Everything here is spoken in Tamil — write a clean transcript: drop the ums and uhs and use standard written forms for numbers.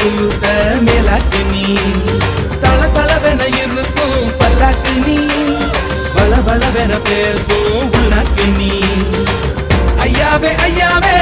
புழுத்த மேலாக்கு நீ தள தளவென இருக்கும் பல்லாக்கு நீ பல பலவென பேசும் உள்ளாக்கு நீ ஐயாவே ஐயாவே